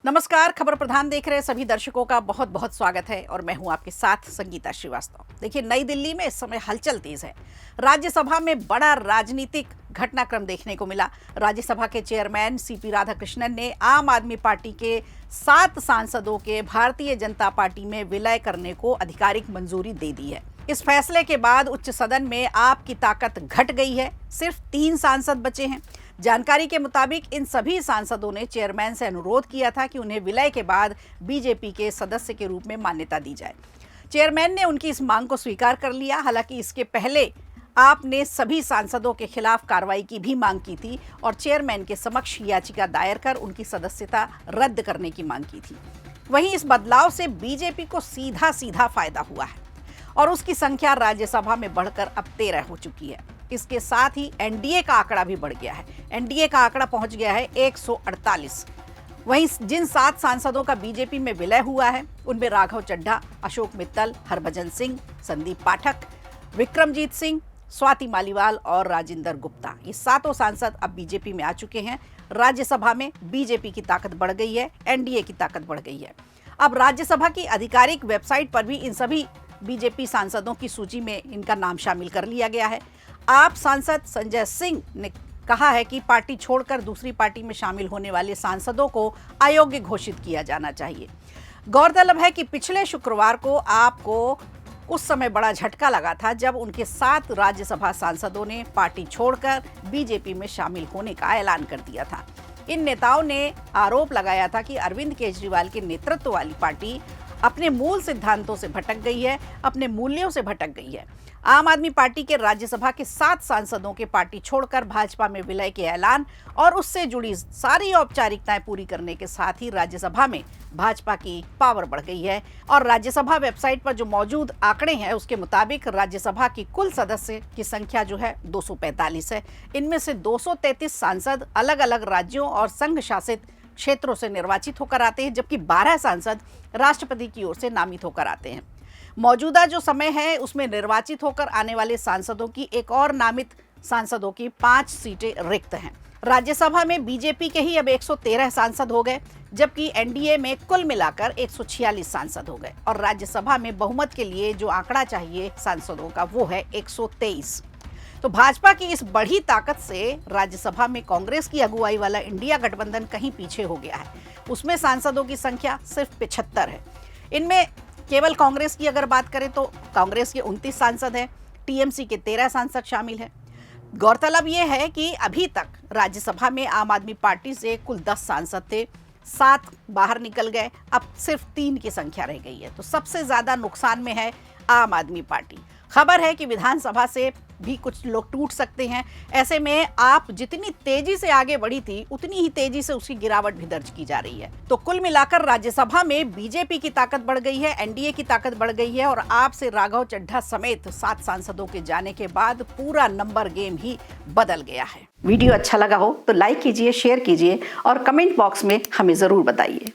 नमस्कार। खबर प्रधान देख रहे सभी दर्शकों का बहुत बहुत स्वागत है और मैं हूं आपके साथ संगीता श्रीवास्तव। देखिए, नई दिल्ली में इस समय हलचल तेज है। राज्यसभा में बड़ा राजनीतिक घटनाक्रम देखने को मिला। राज्यसभा के चेयरमैन सीपी राधाकृष्णन ने आम आदमी पार्टी के 7 सांसदों के भारतीय जनता पार्टी में विलय करने को आधिकारिक मंजूरी दे दी है। इस फैसले के बाद उच्च सदन में आप की ताकत घट गई है। सिर्फ 3 सांसद बचे हैं। जानकारी के मुताबिक इन सभी सांसदों ने चेयरमैन से अनुरोध किया था कि उन्हें विलय के बाद बीजेपी के सदस्य के रूप में मान्यता दी जाए। चेयरमैन ने उनकी इस मांग को स्वीकार कर लिया। हालांकि इसके पहले आपने सभी सांसदों के खिलाफ कार्रवाई की भी मांग की थी और चेयरमैन के समक्ष याचिका दायर कर उनकी सदस्यता रद्द करने की मांग की थी। वहीं इस बदलाव से बीजेपी को सीधा सीधा फायदा हुआ है और उसकी संख्या राज्यसभा में बढ़कर अब 13 हो चुकी है। इसके साथ ही एनडीए का आंकड़ा भी बढ़ गया है। एनडीए का आंकड़ा पहुंच गया है 148। वहीं जिन 7 सांसदों का बीजेपी में विलय हुआ है उनमें राघव चड्ढा, अशोक मित्तल, हरभजन सिंह, संदीप पाठक, विक्रमजीत सिंह, स्वाति मालीवाल और राजेंद्र गुप्ता, ये 7 सांसद अब बीजेपी में आ चुके हैं। राज्यसभा में बीजेपी की ताकत बढ़ गई है, एनडीए की ताकत बढ़ गई है। अब राज्यसभा की आधिकारिक वेबसाइट पर भी इन सभी बीजेपी सांसदों की सूची में इनका नाम शामिल कर लिया गया है। आप सांसद संजय सिंह ने कहा है कि पार्टी छोड़कर दूसरी पार्टी में शामिल होने वाले सांसदों को अयोग्य घोषित किया जाना चाहिए। गौरतलब है कि पिछले शुक्रवार को आपको उस समय बड़ा झटका लगा था जब उनके 7 राज्यसभा सांसदों ने पार्टी छोड़कर बीजेपी में शामिल होने का ऐलान कर दिया था। इन नेताओं ने आरोप लगाया था कि अरविंद केजरीवाल के नेतृत्व वाली पार्टी अपने मूल सिद्धांतों से भटक गई है, अपने मूल्यों से भटक गई है। आम आदमी पार्टी के राज्यसभा के 7 सांसदों के पार्टी छोड़कर भाजपा में विलय के ऐलान और उससे जुड़ी सारी औपचारिकताएं पूरी करने के साथ ही राज्यसभा में भाजपा की पावर बढ़ गई है। और राज्यसभा वेबसाइट पर जो मौजूद आंकड़े हैं उसके मुताबिक राज्यसभा की कुल सदस्य की संख्या जो है 245 है। इनमें से 233 सांसद अलग अलग राज्यों और संघ शासित क्षेत्रों से निर्वाचित होकर आते हैं, जबकि 12 सांसद राष्ट्रपति की ओर से नामित होकर आते हैं। मौजूदा जो समय है उसमें निर्वाचित होकर आने वाले सांसदों की एक और नामित सांसदों की 5 सीटें रिक्त हैं। राज्यसभा में बीजेपी के ही अब 113 सांसद हो गए, जबकि एनडीए में कुल मिलाकर 146 सांसद हो गए और राज्यसभा में बहुमत के लिए जो आंकड़ा चाहिए सांसदों का वो है 123। तो भाजपा की इस बढ़ी ताकत से राज्यसभा में कांग्रेस की अगुवाई वाला इंडिया गठबंधन कहीं पीछे हो गया है। उसमें सांसदों की संख्या सिर्फ 75 है। इनमें केवल कांग्रेस की अगर बात करें तो कांग्रेस के 29 सांसद हैं, टीएमसी के 13 सांसद शामिल हैं। गौरतलब ये है कि अभी तक राज्यसभा में आम आदमी पार्टी से कुल 10 सांसद थे, 7 बाहर निकल गए, अब सिर्फ 3 की संख्या रह गई है। तो सबसे ज्यादा नुकसान में है आम आदमी पार्टी। खबर है कि विधानसभा से भी कुछ लोग टूट सकते हैं। ऐसे में आप जितनी तेजी से आगे बढ़ी थी उतनी ही तेजी से उसकी गिरावट भी दर्ज की जा रही है। तो कुल मिलाकर राज्यसभा में बीजेपी की ताकत बढ़ गई है, एनडीए की ताकत बढ़ गई है और आप से राघव चड्ढा समेत 7 सांसदों के जाने के बाद पूरा नंबर गेम ही बदल गया है। वीडियो अच्छा लगा हो तो लाइक कीजिए, शेयर कीजिए और कमेंट बॉक्स में हमें जरूर बताइए।